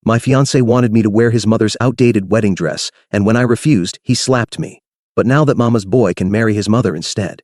My fiancé wanted me to wear his mother's outdated wedding dress, and when I refused, he slapped me. But now that mama's boy can marry his mother instead.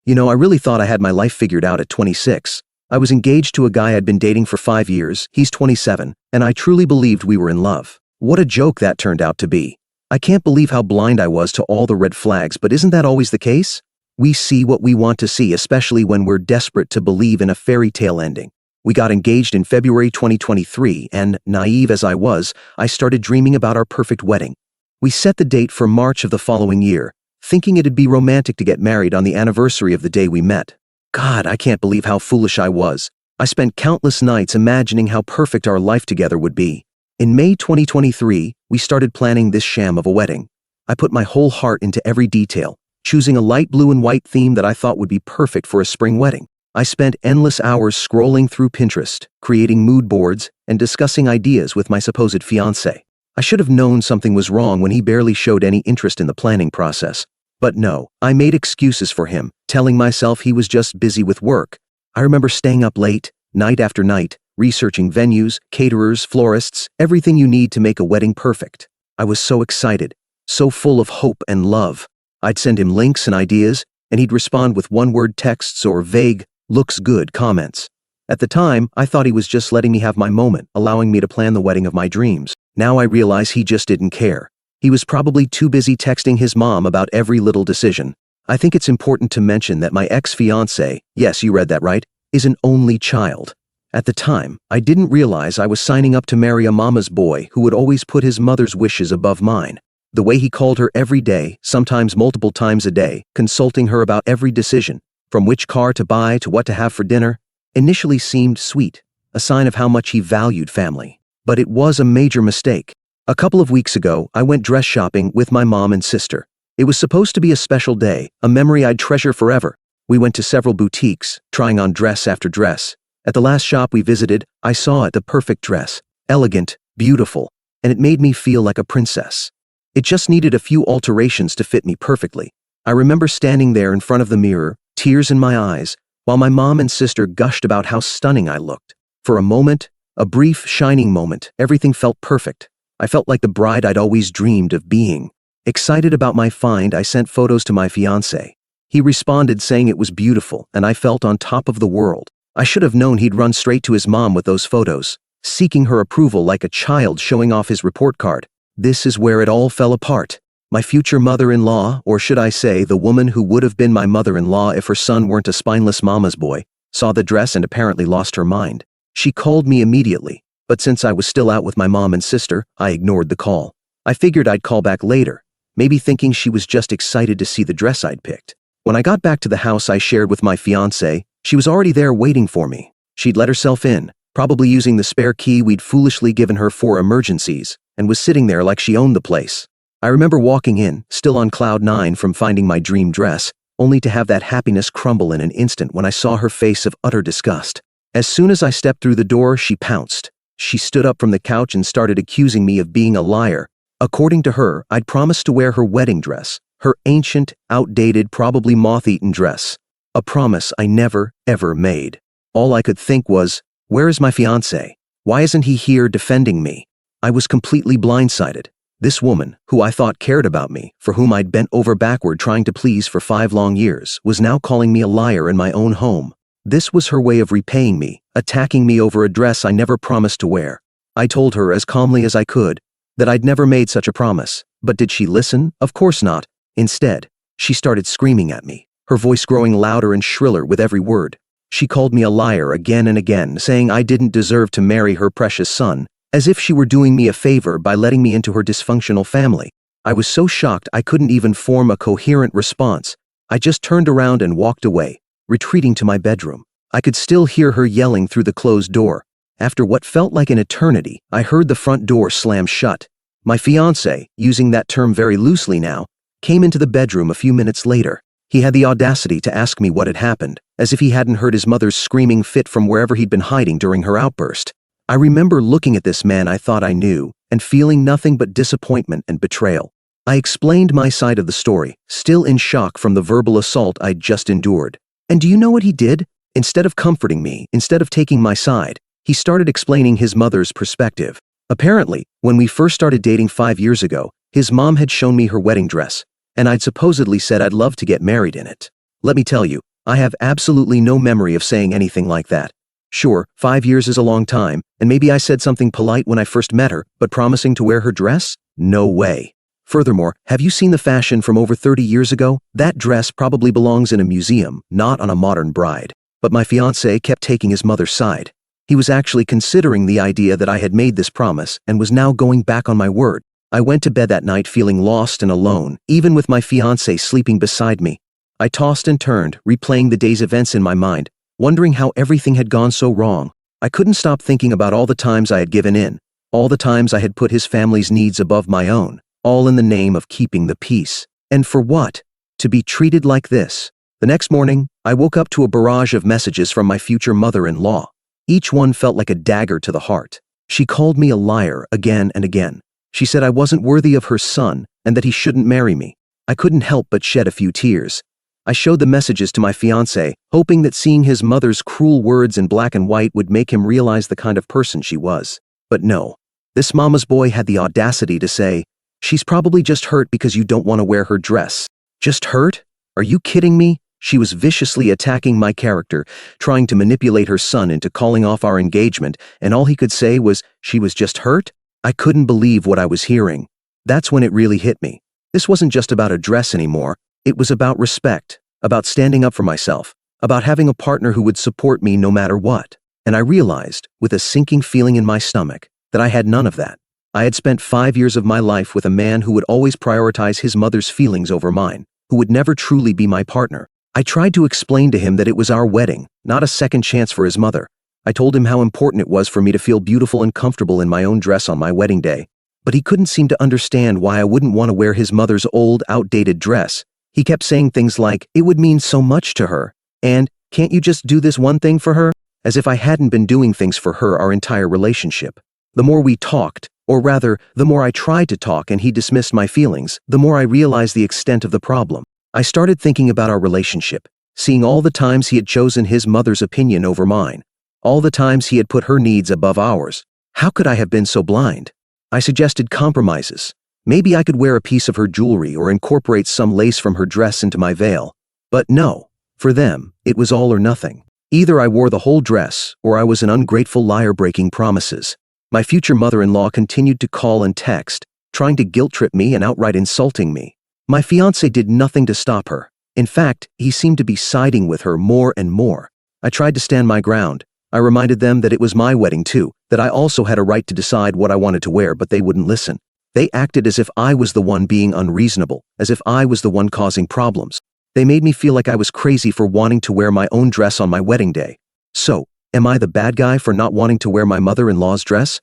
I really thought I had my life figured out at 26. I was engaged to a guy I'd been dating for 5 years, he's 27, and I truly believed we were in love. What a joke that turned out to be. I can't believe how blind I was to all the red flags, but isn't that always the case? We see what we want to see, especially when we're desperate to believe in a fairy tale ending. We got engaged in February 2023, and, naive as I was, I started dreaming about our perfect wedding. We set the date for March of the following year, thinking it'd be romantic to get married on the anniversary of the day we met. God, I can't believe how foolish I was. I spent countless nights imagining how perfect our life together would be. In May 2023, we started planning this sham of a wedding. I put my whole heart into every detail, choosing a light blue and white theme that I thought would be perfect for a spring wedding. I spent endless hours scrolling through Pinterest, creating mood boards, and discussing ideas with my supposed fiancé. I should have known something was wrong when he barely showed any interest in the planning process. But no, I made excuses for him, telling myself he was just busy with work. I remember staying up late, night after night, researching venues, caterers, florists, everything you need to make a wedding perfect. I was so excited, so full of hope and love. I'd send him links and ideas, and he'd respond with one-word texts or vague, "looks good" comments. At the time, I thought he was just letting me have my moment, allowing me to plan the wedding of my dreams. Now I realize he just didn't care. He was probably too busy texting his mom about every little decision. I think it's important to mention that my ex-fiancé, yes, you read that right, is an only child. At the time, I didn't realize I was signing up to marry a mama's boy who would always put his mother's wishes above mine. The way he called her every day, sometimes multiple times a day, consulting her about every decision, from which car to buy to what to have for dinner, initially seemed sweet, a sign of how much he valued family. But it was a major mistake. A couple of weeks ago, I went dress shopping with my mom and sister. It was supposed to be a special day, a memory I'd treasure forever. We went to several boutiques, trying on dress after dress. At the last shop we visited, I saw it, the perfect dress. Elegant, beautiful, and it made me feel like a princess. It just needed a few alterations to fit me perfectly. I remember standing there in front of the mirror, tears in my eyes, while my mom and sister gushed about how stunning I looked. For a moment, a brief, shining moment, everything felt perfect. I felt like the bride I'd always dreamed of being. Excited about my find, I sent photos to my fiancé. He responded saying it was beautiful, and I felt on top of the world. I should have known he'd run straight to his mom with those photos, seeking her approval like a child showing off his report card. This is where it all fell apart. My future mother-in-law, or should I say the woman who would have been my mother-in-law if her son weren't a spineless mama's boy, saw the dress and apparently lost her mind. She called me immediately, but since I was still out with my mom and sister, I ignored the call. I figured I'd call back later, maybe thinking she was just excited to see the dress I'd picked. When I got back to the house I shared with my fiancé, she was already there waiting for me. She'd let herself in, probably using the spare key we'd foolishly given her for emergencies, and was sitting there like she owned the place. I remember walking in, still on cloud 9 from finding my dream dress, only to have that happiness crumble in an instant when I saw her face of utter disgust. As soon as I stepped through the door, she pounced. She stood up from the couch and started accusing me of being a liar. According to her, I'd promised to wear her wedding dress, her ancient, outdated, probably moth-eaten dress. A promise I never, ever made. All I could think was, where is my fiancé? Why isn't he here defending me? I was completely blindsided. This woman, who I thought cared about me, for whom I'd bent over backward trying to please for 5 long years, was now calling me a liar in my own home. This was her way of repaying me, attacking me over a dress I never promised to wear. I told her as calmly as I could that I'd never made such a promise. But did she listen? Of course not. Instead, she started screaming at me, her voice growing louder and shriller with every word. She called me a liar again and again, saying I didn't deserve to marry her precious son, as if she were doing me a favor by letting me into her dysfunctional family. I was so shocked I couldn't even form a coherent response. I just turned around and walked away, retreating to my bedroom. I could still hear her yelling through the closed door. After what felt like an eternity, I heard the front door slam shut. My fiancé, using that term very loosely now, came into the bedroom a few minutes later. He had the audacity to ask me what had happened, as if he hadn't heard his mother's screaming fit from wherever he'd been hiding during her outburst. I remember looking at this man I thought I knew, and feeling nothing but disappointment and betrayal. I explained my side of the story, still in shock from the verbal assault I'd just endured. And do you know what he did? Instead of comforting me, instead of taking my side, he started explaining his mother's perspective. Apparently, when we first started dating 5 years ago, his mom had shown me her wedding dress, and I'd supposedly said I'd love to get married in it. Let me tell you, I have absolutely no memory of saying anything like that. Sure, 5 years is a long time, and maybe I said something polite when I first met her, but promising to wear her dress? No way. Furthermore, have you seen the fashion from over 30 years ago? That dress probably belongs in a museum, not on a modern bride. But my fiancé kept taking his mother's side. He was actually considering the idea that I had made this promise and was now going back on my word. I went to bed that night feeling lost and alone, even with my fiancé sleeping beside me. I tossed and turned, replaying the day's events in my mind, wondering how everything had gone so wrong. I couldn't stop thinking about all the times I had given in, all the times I had put his family's needs above my own, all in the name of keeping the peace. And for what? To be treated like this. The next morning, I woke up to a barrage of messages from my future mother-in-law. Each one felt like a dagger to the heart. She called me a liar again and again. She said I wasn't worthy of her son and that he shouldn't marry me. I couldn't help but shed a few tears. I showed the messages to my fiancé, hoping that seeing his mother's cruel words in black and white would make him realize the kind of person she was. But no. This mama's boy had the audacity to say, "She's probably just hurt because you don't want to wear her dress." Just hurt? Are you kidding me? She was viciously attacking my character, trying to manipulate her son into calling off our engagement, and all he could say was, she was just hurt? I couldn't believe what I was hearing. That's when it really hit me. This wasn't just about a dress anymore. It was about respect, about standing up for myself, about having a partner who would support me no matter what. And I realized, with a sinking feeling in my stomach, that I had none of that. I had spent 5 years of my life with a man who would always prioritize his mother's feelings over mine, who would never truly be my partner. I tried to explain to him that it was our wedding, not a second chance for his mother. I told him how important it was for me to feel beautiful and comfortable in my own dress on my wedding day. But he couldn't seem to understand why I wouldn't want to wear his mother's old, outdated dress. He kept saying things like, "It would mean so much to her," and "Can't you just do this one thing for her?" As if I hadn't been doing things for her our entire relationship. The more we talked, or rather, the more I tried to talk and he dismissed my feelings, the more I realized the extent of the problem. I started thinking about our relationship, seeing all the times he had chosen his mother's opinion over mine, all the times he had put her needs above ours. How could I have been so blind? I suggested compromises. Maybe I could wear a piece of her jewelry or incorporate some lace from her dress into my veil. But no, for them, it was all or nothing. Either I wore the whole dress, or I was an ungrateful liar breaking promises. My future mother-in-law continued to call and text, trying to guilt-trip me and outright insulting me. My fiancé did nothing to stop her. In fact, he seemed to be siding with her more and more. I tried to stand my ground. I reminded them that it was my wedding too, that I also had a right to decide what I wanted to wear, but they wouldn't listen. They acted as if I was the one being unreasonable, as if I was the one causing problems. They made me feel like I was crazy for wanting to wear my own dress on my wedding day. So, am I the bad guy for not wanting to wear my mother-in-law's dress?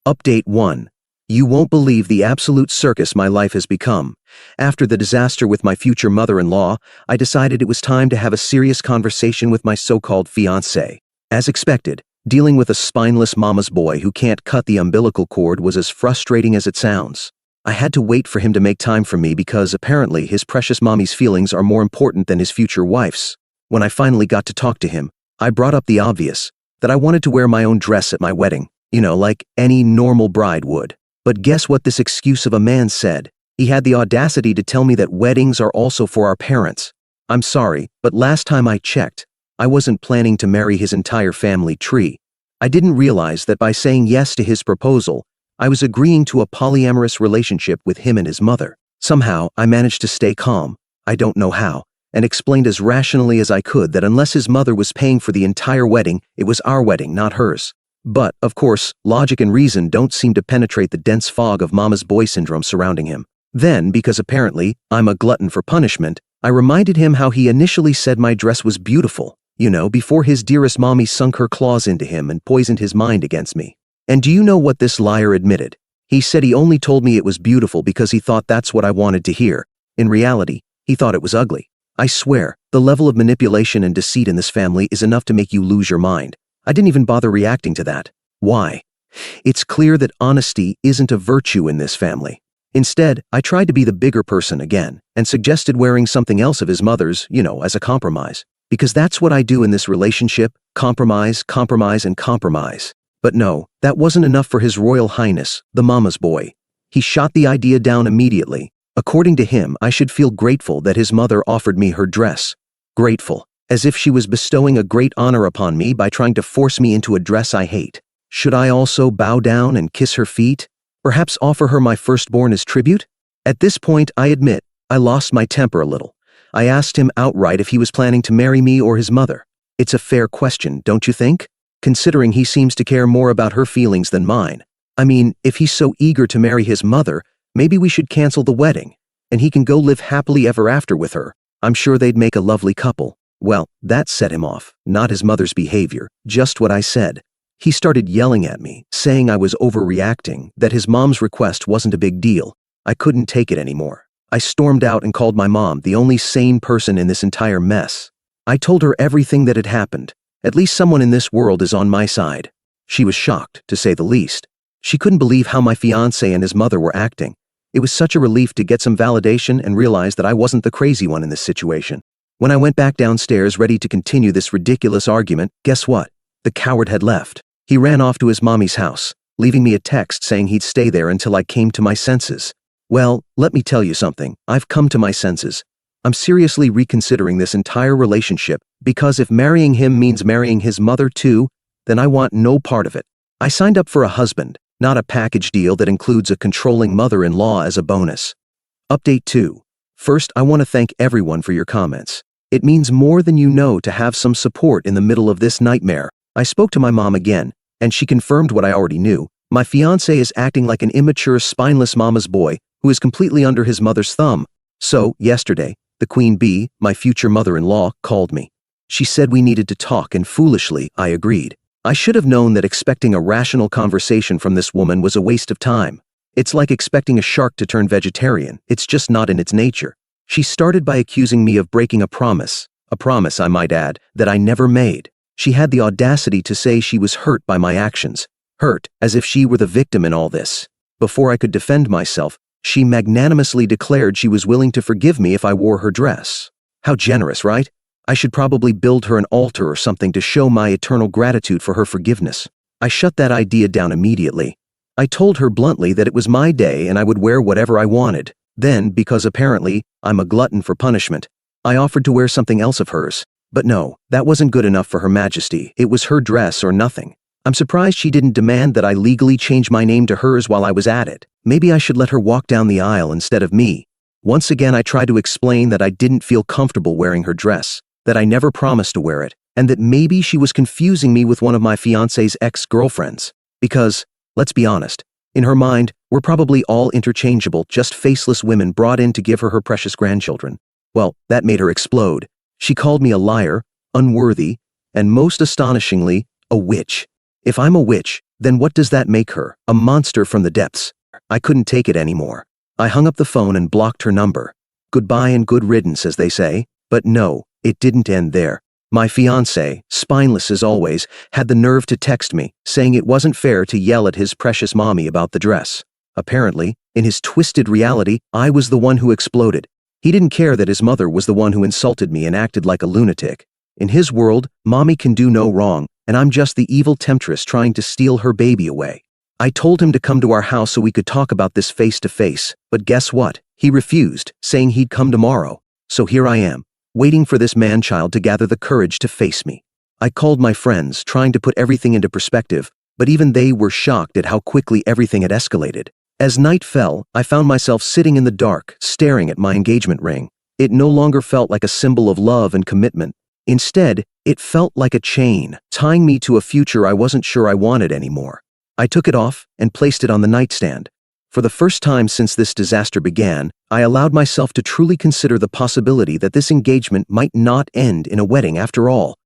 Update 1. You won't believe the absolute circus my life has become. After the disaster with my future mother-in-law, I decided it was time to have a serious conversation with my so-called fiancé. As expected, dealing with a spineless mama's boy who can't cut the umbilical cord was as frustrating as it sounds. I had to wait for him to make time for me because apparently his precious mommy's feelings are more important than his future wife's. When I finally got to talk to him, I brought up the obvious, that I wanted to wear my own dress at my wedding, like any normal bride would. But guess what this excuse of a man said? He had the audacity to tell me that weddings are also for our parents. I'm sorry, but last time I checked, I wasn't planning to marry his entire family tree. I didn't realize that by saying yes to his proposal, I was agreeing to a polyamorous relationship with him and his mother. Somehow, I managed to stay calm, I don't know how, and explained as rationally as I could that unless his mother was paying for the entire wedding, it was our wedding, not hers. But, of course, logic and reason don't seem to penetrate the dense fog of mama's boy syndrome surrounding him. Then, because apparently I'm a glutton for punishment, I reminded him how he initially said my dress was beautiful, before his dearest mommy sunk her claws into him and poisoned his mind against me. And do you know what this liar admitted? He said he only told me it was beautiful because he thought that's what I wanted to hear. In reality, he thought it was ugly. I swear, the level of manipulation and deceit in this family is enough to make you lose your mind. I didn't even bother reacting to that. Why? It's clear that honesty isn't a virtue in this family. Instead, I tried to be the bigger person again and suggested wearing something else of his mother's, as a compromise. Because that's what I do in this relationship: compromise, compromise, and compromise. But no, that wasn't enough for His Royal Highness, the mama's boy. He shot the idea down immediately. According to him, I should feel grateful that his mother offered me her dress. Grateful, as if she was bestowing a great honor upon me by trying to force me into a dress I hate. Should I also bow down and kiss her feet? Perhaps offer her my firstborn as tribute? At this point, I admit, I lost my temper a little. I asked him outright if he was planning to marry me or his mother. It's a fair question, don't you think? Considering he seems to care more about her feelings than mine. I mean, if he's so eager to marry his mother, maybe we should cancel the wedding, and he can go live happily ever after with her. I'm sure they'd make a lovely couple. Well, that set him off, not his mother's behavior, just what I said. He started yelling at me, saying I was overreacting, that his mom's request wasn't a big deal. I couldn't take it anymore. I stormed out and called my mom, the only sane person in this entire mess. I told her everything that had happened. At least someone in this world is on my side. She was shocked, to say the least. She couldn't believe how my fiancé and his mother were acting. It was such a relief to get some validation and realize that I wasn't the crazy one in this situation. When I went back downstairs ready to continue this ridiculous argument, guess what? The coward had left. He ran off to his mommy's house, leaving me a text saying he'd stay there until I came to my senses. Well, let me tell you something. I've come to my senses. I'm seriously reconsidering this entire relationship because if marrying him means marrying his mother too, then I want no part of it. I signed up for a husband, not a package deal that includes a controlling mother-in-law as a bonus. Update 2. First, I want to thank everyone for your comments. It means more than you know to have some support in the middle of this nightmare. I spoke to my mom again, and she confirmed what I already knew. My fiancé is acting like an immature, spineless mama's boy who is completely under his mother's thumb. So, yesterday, the Queen Bee, my future mother-in-law, called me. She said we needed to talk, and foolishly, I agreed. I should have known that expecting a rational conversation from this woman was a waste of time. It's like expecting a shark to turn vegetarian. It's just not in its nature. She started by accusing me of breaking a promise, I might add, that I never made. She had the audacity to say she was hurt by my actions. Hurt, as if she were the victim in all this. Before I could defend myself, she magnanimously declared she was willing to forgive me if I wore her dress. How generous, right? I should probably build her an altar or something to show my eternal gratitude for her forgiveness. I shut that idea down immediately. I told her bluntly that it was my day and I would wear whatever I wanted. Then, because apparently I'm a glutton for punishment, I offered to wear something else of hers. But no, that wasn't good enough for Her Majesty. It was her dress or nothing. I'm surprised she didn't demand that I legally change my name to hers while I was at it. Maybe I should let her walk down the aisle instead of me. Once again, I tried to explain that I didn't feel comfortable wearing her dress, that I never promised to wear it, and that maybe she was confusing me with one of my fiancé's ex-girlfriends. Because, let's be honest, in her mind, we're probably all interchangeable, just faceless women brought in to give her her precious grandchildren. Well, that made her explode. She called me a liar, unworthy, and most astonishingly, a witch. If I'm a witch, then what does that make her? A monster from the depths. I couldn't take it anymore. I hung up the phone and blocked her number. Goodbye and good riddance, as they say. But no, it didn't end there. My fiancé, spineless as always, had the nerve to text me, saying it wasn't fair to yell at his precious mommy about the dress. Apparently, in his twisted reality, I was the one who exploded. He didn't care that his mother was the one who insulted me and acted like a lunatic. In his world, mommy can do no wrong, and I'm just the evil temptress trying to steal her baby away. I told him to come to our house so we could talk about this face to face, but guess what? He refused, saying he'd come tomorrow. So here I am, waiting for this man-child to gather the courage to face me. I called my friends, trying to put everything into perspective, but even they were shocked at how quickly everything had escalated. As night fell, I found myself sitting in the dark, staring at my engagement ring. It no longer felt like a symbol of love and commitment. Instead, it felt like a chain, tying me to a future I wasn't sure I wanted anymore. I took it off and placed it on the nightstand. For the first time since this disaster began, I allowed myself to truly consider the possibility that this engagement might not end in a wedding after all.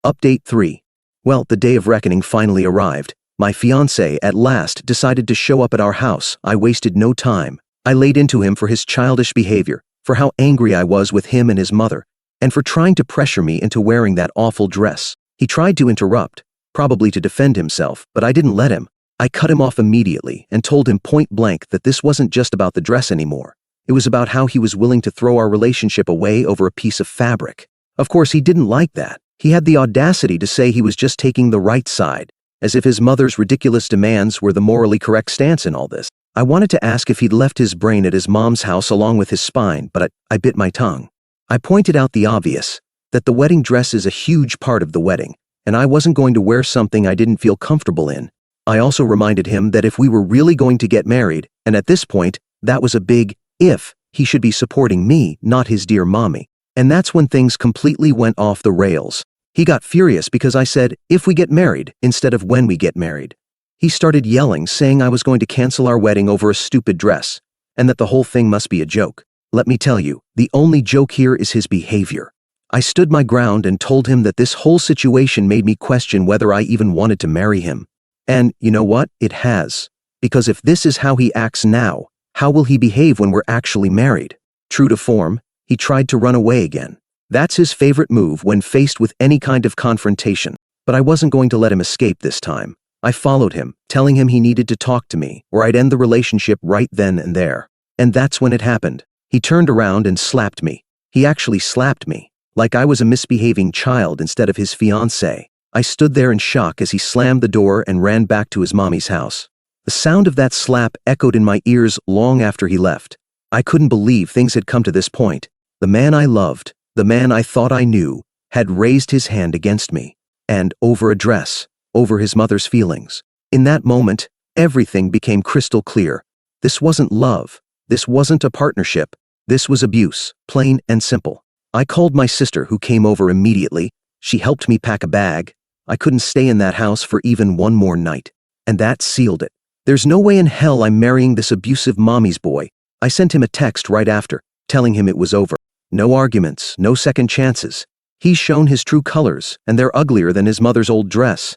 Update 3. Well, the day of reckoning finally arrived. My fiancé at last decided to show up at our house. I wasted no time. I laid into him for his childish behavior, for how angry I was with him and his mother, and for trying to pressure me into wearing that awful dress. He tried to interrupt, probably to defend himself, but I didn't let him. I cut him off immediately and told him point blank that this wasn't just about the dress anymore. It was about how he was willing to throw our relationship away over a piece of fabric. Of course, he didn't like that. He had the audacity to say he was just taking the right side, as if his mother's ridiculous demands were the morally correct stance in all this. I wanted to ask if he'd left his brain at his mom's house along with his spine, but I bit my tongue. I pointed out the obvious, that the wedding dress is a huge part of the wedding, and I wasn't going to wear something I didn't feel comfortable in. I also reminded him that if we were really going to get married, and at this point, that was a big if, he should be supporting me, not his dear mommy. And that's when things completely went off the rails. He got furious because I said, if we get married, instead of when we get married. He started yelling, saying I was going to cancel our wedding over a stupid dress, and that the whole thing must be a joke. Let me tell you, the only joke here is his behavior. I stood my ground and told him that this whole situation made me question whether I even wanted to marry him. And, you know what? It has. Because if this is how he acts now, how will he behave when we're actually married? True to form, he tried to run away again. That's his favorite move when faced with any kind of confrontation. But I wasn't going to let him escape this time. I followed him, telling him he needed to talk to me, or I'd end the relationship right then and there. And that's when it happened. He turned around and slapped me. He actually slapped me, like I was a misbehaving child instead of his fiancé. I stood there in shock as he slammed the door and ran back to his mommy's house. The sound of that slap echoed in my ears long after he left. I couldn't believe things had come to this point. The man I loved, the man I thought I knew, had raised his hand against me. And over a dress, over his mother's feelings. In that moment, everything became crystal clear. This wasn't love. This wasn't a partnership. This was abuse, plain and simple. I called my sister, who came over immediately. She helped me pack a bag. I couldn't stay in that house for even one more night. And that sealed it. There's no way in hell I'm marrying this abusive mommy's boy. I sent him a text right after, telling him it was over. No arguments, no second chances. He's shown his true colors, and they're uglier than his mother's old dress.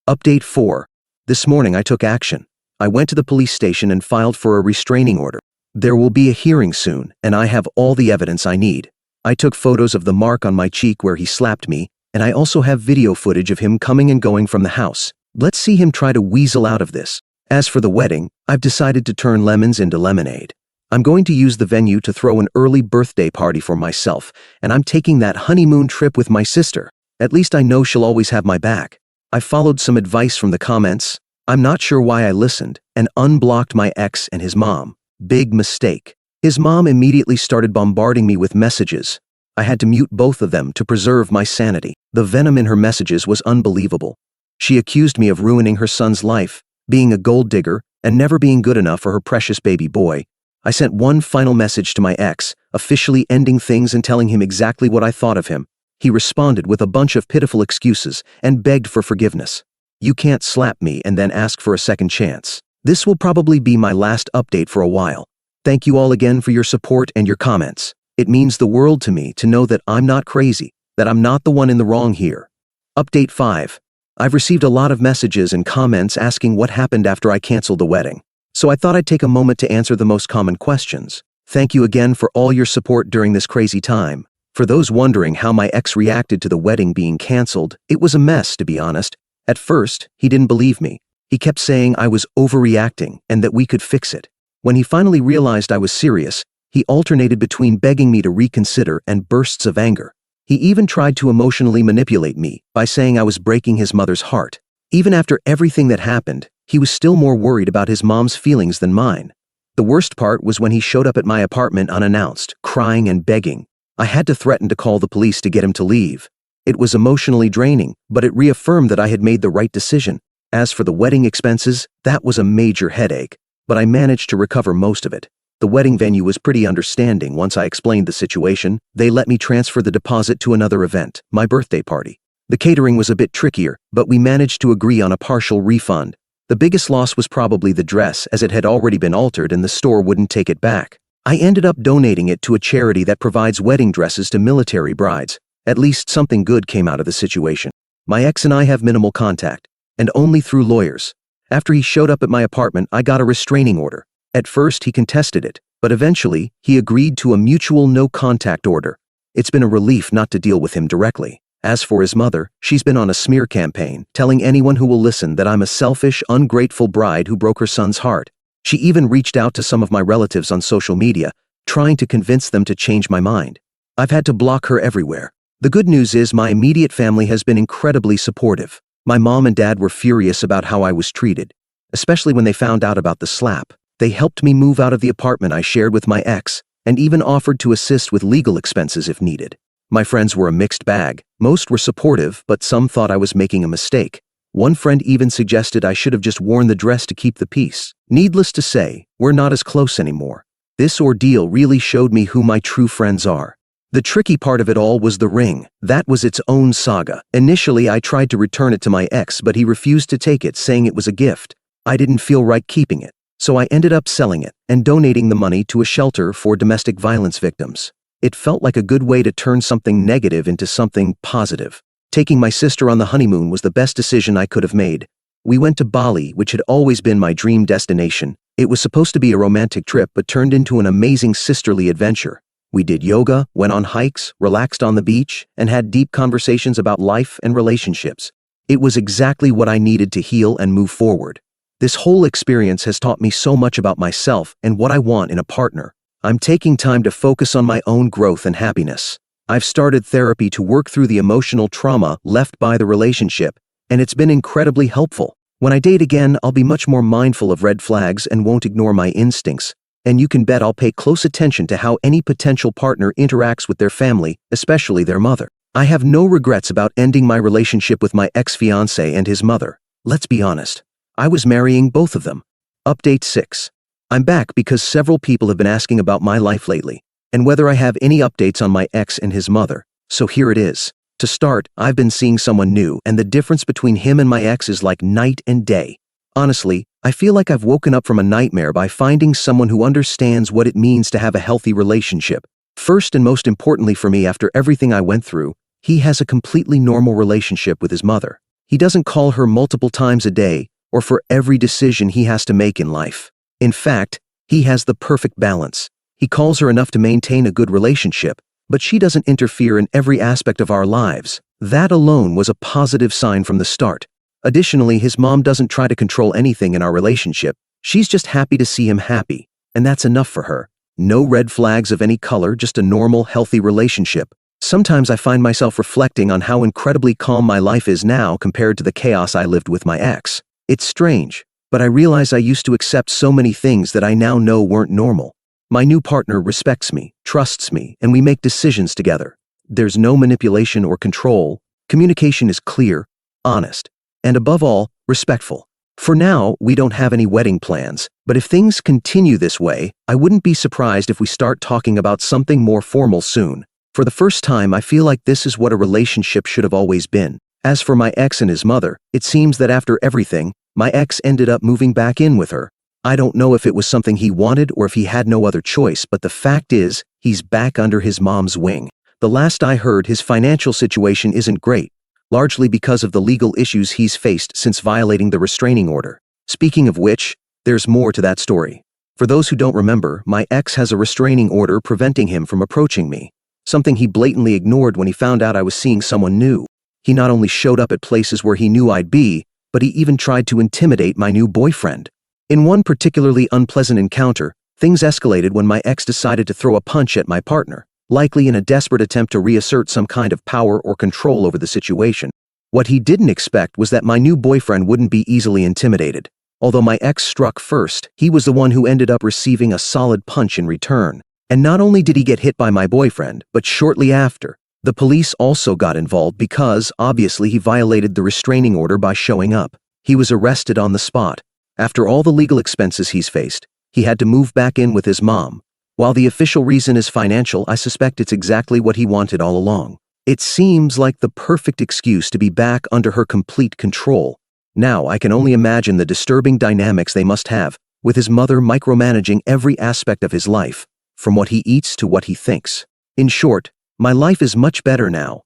Update 4. This morning I took action. I went to the police station and filed for a restraining order. There will be a hearing soon, and I have all the evidence I need. I took photos of the mark on my cheek where he slapped me, and I also have video footage of him coming and going from the house. Let's see him try to weasel out of this. As for the wedding, I've decided to turn lemons into lemonade. I'm going to use the venue to throw an early birthday party for myself, and I'm taking that honeymoon trip with my sister. At least I know she'll always have my back. I followed some advice from the comments. I'm not sure why I listened, and unblocked my ex and his mom. Big mistake. His mom immediately started bombarding me with messages. I had to mute both of them to preserve my sanity. The venom in her messages was unbelievable. She accused me of ruining her son's life, being a gold digger, and never being good enough for her precious baby boy. I sent one final message to my ex, officially ending things and telling him exactly what I thought of him. He responded with a bunch of pitiful excuses and begged for forgiveness. You can't slap me and then ask for a second chance. This will probably be my last update for a while. Thank you all again for your support and your comments. It means the world to me to know that I'm not crazy, that I'm not the one in the wrong here. Update 5. I've received a lot of messages and comments asking what happened after I canceled the wedding. So I thought I'd take a moment to answer the most common questions. Thank you again for all your support during this crazy time. For those wondering how my ex reacted to the wedding being canceled, it was a mess, to be honest. At first, he didn't believe me. He kept saying I was overreacting and that we could fix it. When he finally realized I was serious, he alternated between begging me to reconsider and bursts of anger. He even tried to emotionally manipulate me by saying I was breaking his mother's heart. Even after everything that happened, he was still more worried about his mom's feelings than mine. The worst part was when he showed up at my apartment unannounced, crying and begging. I had to threaten to call the police to get him to leave. It was emotionally draining, but it reaffirmed that I had made the right decision. As for the wedding expenses, that was a major headache, but I managed to recover most of it. The wedding venue was pretty understanding once I explained the situation. They let me transfer the deposit to another event, my birthday party. The catering was a bit trickier, but we managed to agree on a partial refund. The biggest loss was probably the dress, as it had already been altered and the store wouldn't take it back. I ended up donating it to a charity that provides wedding dresses to military brides. At least something good came out of the situation. My ex and I have minimal contact, and only through lawyers. After he showed up at my apartment, I got a restraining order. At first, he contested it, but eventually, he agreed to a mutual no-contact order. It's been a relief not to deal with him directly. As for his mother, she's been on a smear campaign, telling anyone who will listen that I'm a selfish, ungrateful bride who broke her son's heart. She even reached out to some of my relatives on social media, trying to convince them to change my mind. I've had to block her everywhere. The good news is my immediate family has been incredibly supportive. My mom and dad were furious about how I was treated, especially when they found out about the slap. They helped me move out of the apartment I shared with my ex, and even offered to assist with legal expenses if needed. My friends were a mixed bag. Most were supportive, but some thought I was making a mistake. One friend even suggested I should have just worn the dress to keep the peace. Needless to say, we're not as close anymore. This ordeal really showed me who my true friends are. The tricky part of it all was the ring. That was its own saga. Initially, I tried to return it to my ex, but he refused to take it, saying it was a gift. I didn't feel right keeping it, so I ended up selling it and donating the money to a shelter for domestic violence victims. It felt like a good way to turn something negative into something positive. Taking my sister on the honeymoon was the best decision I could have made. We went to Bali, which had always been my dream destination. It was supposed to be a romantic trip, but turned into an amazing sisterly adventure. We did yoga, went on hikes, relaxed on the beach, and had deep conversations about life and relationships. It was exactly what I needed to heal and move forward. This whole experience has taught me so much about myself and what I want in a partner. I'm taking time to focus on my own growth and happiness. I've started therapy to work through the emotional trauma left by the relationship, and it's been incredibly helpful. When I date again, I'll be much more mindful of red flags and won't ignore my instincts. And you can bet I'll pay close attention to how any potential partner interacts with their family, especially their mother. I have no regrets about ending my relationship with my ex-fiancé and his mother. Let's be honest. I was marrying both of them. Update 6. I'm back because several people have been asking about my life lately, and whether I have any updates on my ex and his mother. So here it is. To start, I've been seeing someone new, and the difference between him and my ex is like night and day. Honestly, I feel like I've woken up from a nightmare by finding someone who understands what it means to have a healthy relationship. First and most importantly for me, after everything I went through, he has a completely normal relationship with his mother. He doesn't call her multiple times a day, or for every decision he has to make in life. In fact, he has the perfect balance. He calls her enough to maintain a good relationship, but she doesn't interfere in every aspect of our lives. That alone was a positive sign from the start. Additionally, his mom doesn't try to control anything in our relationship. She's just happy to see him happy, and that's enough for her. No red flags of any color, just a normal, healthy relationship. Sometimes I find myself reflecting on how incredibly calm my life is now compared to the chaos I lived with my ex. It's strange, but I realize I used to accept so many things that I now know weren't normal. My new partner respects me, trusts me, and we make decisions together. There's no manipulation or control. Communication is clear, honest, and above all, respectful. For now, we don't have any wedding plans, but if things continue this way, I wouldn't be surprised if we start talking about something more formal soon. For the first time, I feel like this is what a relationship should have always been. As for my ex and his mother, it seems that after everything, my ex ended up moving back in with her. I don't know if it was something he wanted or if he had no other choice, but the fact is, he's back under his mom's wing. The last I heard, his financial situation isn't great, largely because of the legal issues he's faced since violating the restraining order. Speaking of which, there's more to that story. For those who don't remember, my ex has a restraining order preventing him from approaching me, something he blatantly ignored when he found out I was seeing someone new. He not only showed up at places where he knew I'd be, but he even tried to intimidate my new boyfriend. In one particularly unpleasant encounter, things escalated when my ex decided to throw a punch at my partner, likely in a desperate attempt to reassert some kind of power or control over the situation. What he didn't expect was that my new boyfriend wouldn't be easily intimidated. Although my ex struck first, he was the one who ended up receiving a solid punch in return. And not only did he get hit by my boyfriend, but shortly after, the police also got involved because, obviously, he violated the restraining order by showing up. He was arrested on the spot. After all the legal expenses he's faced, he had to move back in with his mom. While the official reason is financial, I suspect it's exactly what he wanted all along. It seems like the perfect excuse to be back under her complete control. Now I can only imagine the disturbing dynamics they must have, with his mother micromanaging every aspect of his life, from what he eats to what he thinks. In short, my life is much better now,